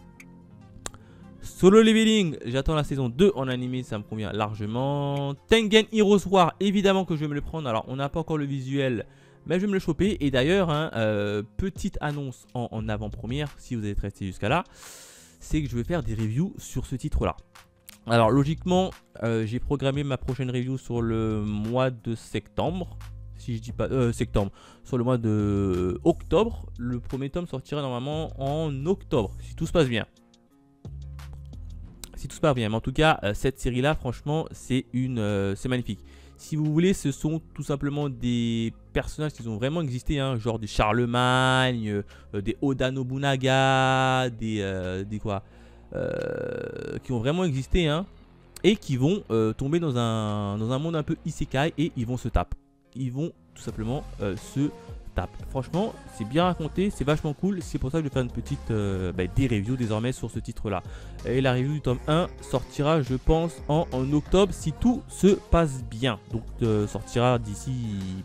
Solo Leveling, j'attends la saison 2 en animé, ça me convient largement. Tengen Heroes War, évidemment que je vais me le prendre. Alors, on n'a pas encore le visuel, mais je vais me le choper. Et d'ailleurs, hein, petite annonce en avant-première, si vous êtes resté jusqu'à là, c'est que je vais faire des reviews sur ce titre-là. Alors, logiquement, j'ai programmé ma prochaine review sur le mois de septembre. Si je dis pas septembre, sur le mois de octobre. Le premier tome sortira normalement en octobre, si tout se passe bien. Si tout se passe bien, mais en tout cas, cette série-là, franchement, c'est magnifique. Si vous voulez, ce sont tout simplement des personnages qui ont vraiment existé, hein, genre des Charlemagne, des Oda Nobunaga, des quoi, qui ont vraiment existé, hein, et qui vont tomber dans un monde un peu isekai et ils vont se taper. Ils vont tout simplement se tape. Franchement, c'est bien raconté, c'est vachement cool. C'est pour ça que je vais faire une petite des reviews désormais sur ce titre-là. Et la review du tome 1 sortira, je pense, en octobre si tout se passe bien. Donc, sortira d'ici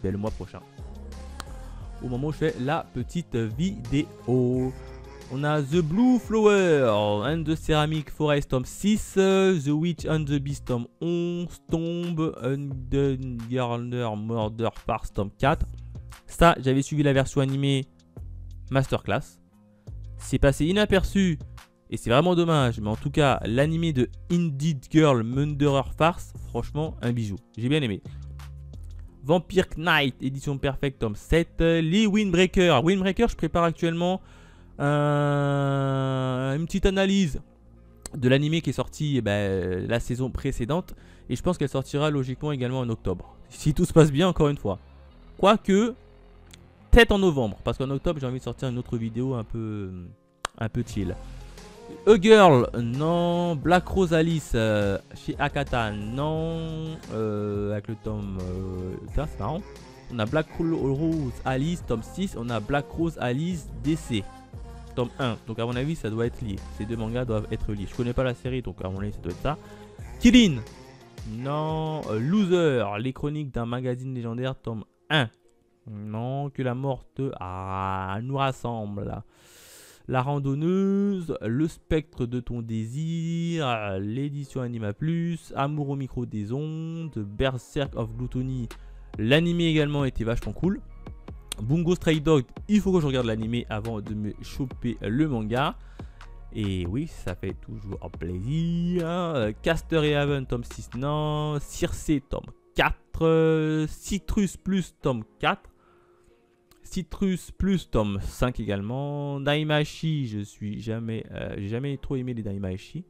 le mois prochain. Au moment où je fais la petite vidéo. On a The Blue Flower and the Ceramic Forest tome 6, The Witch and the Beast tome 11, Tomb, Undergarner Murder Farce tome 4. Ça, j'avais suivi la version animée Masterclass. C'est passé inaperçu et c'est vraiment dommage. Mais en tout cas, l'animé de Indeed Girl Murderer Farce, franchement, un bijou. J'ai bien aimé. Vampire Knight, édition Perfect, tome 7. Les Windbreaker. Windbreaker, je prépare actuellement une petite analyse de l'animé qui est sorti la saison précédente. Et je pense qu'elle sortira logiquement également en octobre. Si tout se passe bien, encore une fois. Quoique, peut-être en novembre. Parce qu'en octobre, j'ai envie de sortir une autre vidéo un peu chill. A Girl, non. Black Rose Alice chez Akata, non. Avec le tome... c'est marrant. On a Black Rose Alice, tome 6. On a Black Rose Alice DC, tome 1. Donc à mon avis, ça doit être lié. Ces deux mangas doivent être liés. Je connais pas la série, donc à mon avis, ça doit être ça. Kirin, non. Loser, les chroniques d'un magazine légendaire, tome 1. Non, que la morte nous rassemble. La randonneuse, le spectre de ton désir, l'édition Anima Plus, Amour au micro des ondes, Berserk of Gluttony. L'animé également était vachement cool. Bungo Stray Dog, il faut que je regarde l'animé avant de me choper le manga. Et oui, ça fait toujours plaisir. Caster et Haven, tome 6, non. Circe, tome 4. Citrus Plus, tome 4. Citrus Plus, tome 5 également. Daimachi, j'ai jamais trop aimé les Daimachi.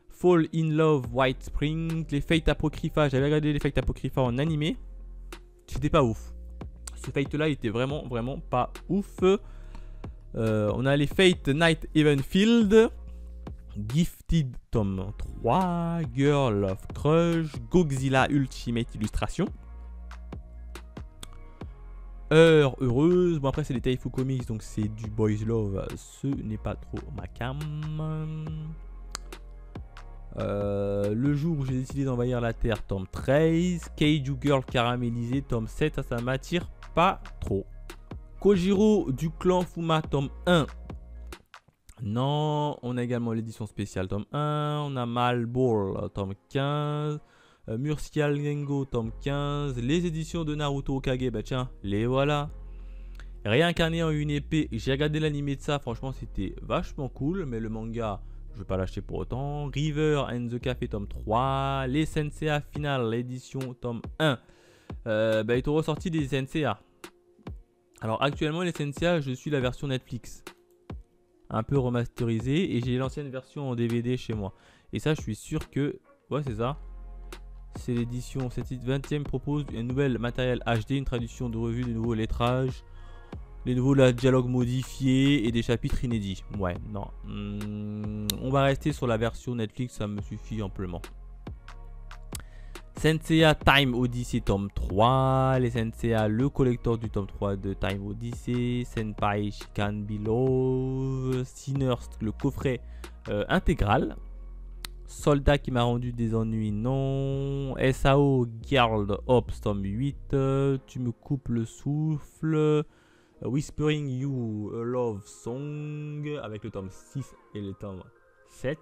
Fall in Love, White Spring. Les Fate Apocrypha, j'avais regardé les Fate Apocrypha en animé. C'était pas ouf. Ce Fate là était vraiment pas ouf. On a les Fate Night Evenfield. Gifted, tome 3. Girl of Crush. Godzilla Ultimate Illustration. Heure heureuse. Bon, après, c'est des Taifu Comics, donc c'est du Boys Love. Ce n'est pas trop ma cam. Le jour où j'ai décidé d'envahir la Terre, tome 13. Keiju Girl caramélisé, tome 7. Ça m'attire pas trop. Kojiro du clan Fuma, tome 1. Non. On a également l'édition spéciale, tome 1. On a Malball, tome 15. Murcial Gengo, tome 15. Les éditions de Naruto Okage, bah tiens, les voilà. Réincarné en une épée. J'ai regardé l'animé de ça, franchement, c'était vachement cool. Mais le manga, je vais pas l'acheter pour autant. River and the Café, tome 3. Les Senseiya Final, l'édition, tome 1. Ils t'ont ressorti des Senseiya. Alors, actuellement, les Senseiya, je suis la version Netflix. Un peu remasterisée. Et j'ai l'ancienne version en DVD chez moi. Et ça, je suis sûr que... Ouais, c'est ça. C'est l'édition, cette 20e propose un nouvel matériel HD, une traduction de revue, de nouveaux lettrages, les nouveaux dialogues modifiés et des chapitres inédits. Ouais, non. On va rester sur la version Netflix, ça me suffit amplement. Senseiya Time Odyssey tome 3, les Senseiya le collector du tome 3 de Time Odyssey, Senpai Shikan Below, Sinners le coffret intégral. Soldat qui m'a rendu des ennuis, non. SAO Girl Ops, tome 8. Tu me coupes le souffle. Whispering You, a Love Song, avec le tome 6 et le tome 7.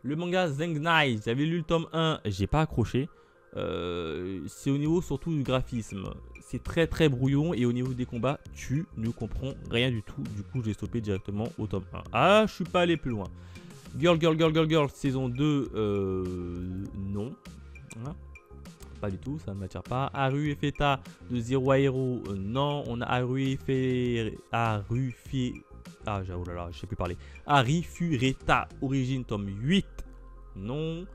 Le manga Zengnai, j'avais lu le tome 1, j'ai pas accroché. C'est au niveau surtout du graphisme. C'est très brouillon et au niveau des combats, tu ne comprends rien du tout. Du coup, j'ai stoppé directement au tome 1. Ah, je suis pas allé plus loin. Girl, saison 2, non. Hein, pas du tout, ça ne m'attire pas. Haru et Feta de Zero à Hero, non. On a je sais plus parler. Arifureta, origine, tome 8, non.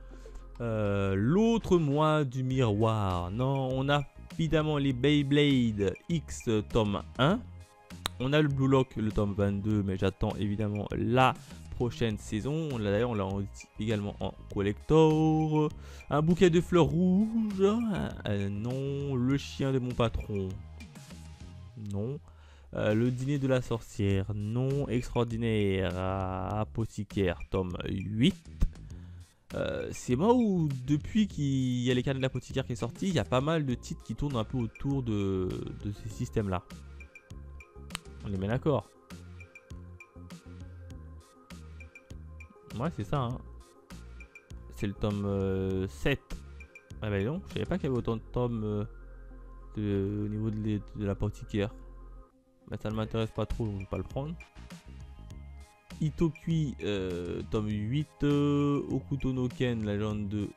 L'autre mois du miroir, non. On a évidemment les Beyblade X, tome 1. On a le Blue Lock, le tome 22, mais j'attends évidemment la prochaine saison. D'ailleurs, on l'a également en collector. Un bouquet de fleurs rouges, non. Le chien de mon patron, non. Le dîner de la sorcière, non. Extraordinaire apothicaire, tome 8. C'est moi où depuis qu'il y a les carnets de l'apothicaire qui est sorti, il y a pas mal de titres qui tournent un peu autour de ces systèmes là. On est bien d'accord. Ouais, c'est ça, hein. C'est le tome 7. Ah bah non, je savais pas qu'il y avait autant de tomes. au niveau de l'apothicaire. Mais ça ne m'intéresse pas trop, donc je ne vais pas le prendre. Itokui, tome 8. Okuto no Ken, légende de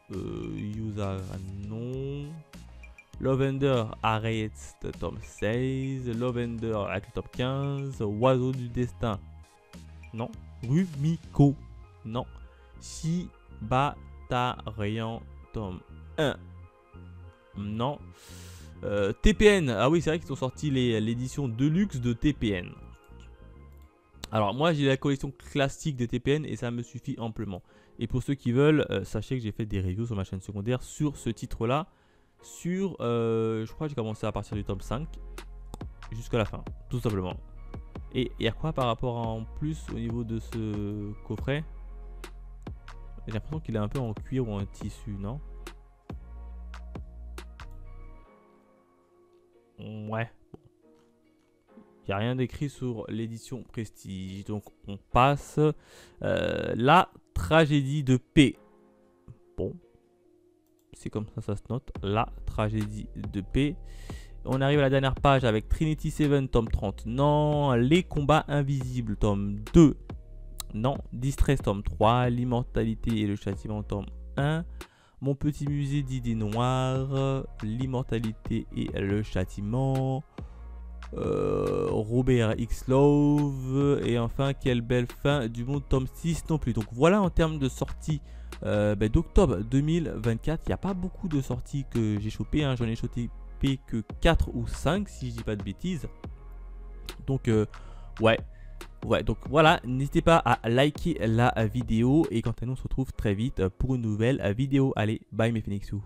Yuza, non. Lavender, Arrête, tome 16. Lavender, avec le top 15. Oiseau du destin, non. Rumiko, non. Shibatarian, tome 1, non. TPN, ah oui, c'est vrai qu'ils ont sorti l'édition Deluxe de TPN. Alors moi j'ai la collection classique de TPN et ça me suffit amplement. Et pour ceux qui veulent, sachez que j'ai fait des reviews sur ma chaîne secondaire sur ce titre là. Sur, je crois que j'ai commencé à partir du tome 5 jusqu'à la fin, tout simplement. Et il y a quoi par rapport à en plus au niveau de ce coffret? J'ai l'impression qu'il est un peu en cuir ou en tissu, non? Ouais. Il n'y a rien d'écrit sur l'édition Prestige. Donc on passe. La tragédie de P. Bon. C'est comme ça se note. La tragédie de P. On arrive à la dernière page avec Trinity 7, tome 30. Non. Les combats invisibles, tome 2. Non. Distress, tome 3. L'immortalité et le châtiment, tome 1. Mon petit musée d'idées noires. L'immortalité et le châtiment. Robert X Love. Et enfin, quelle belle fin du monde, tome 6 non plus. Donc voilà en termes de sortie d'octobre 2024. Il n'y a pas beaucoup de sorties que j'ai chopé, hein. J'en ai chopé que 4 ou 5 si je dis pas de bêtises. Donc ouais, donc voilà, n'hésitez pas à liker la vidéo. Et quant à nous, on se retrouve très vite pour une nouvelle vidéo. Allez, bye mes Phoenixous.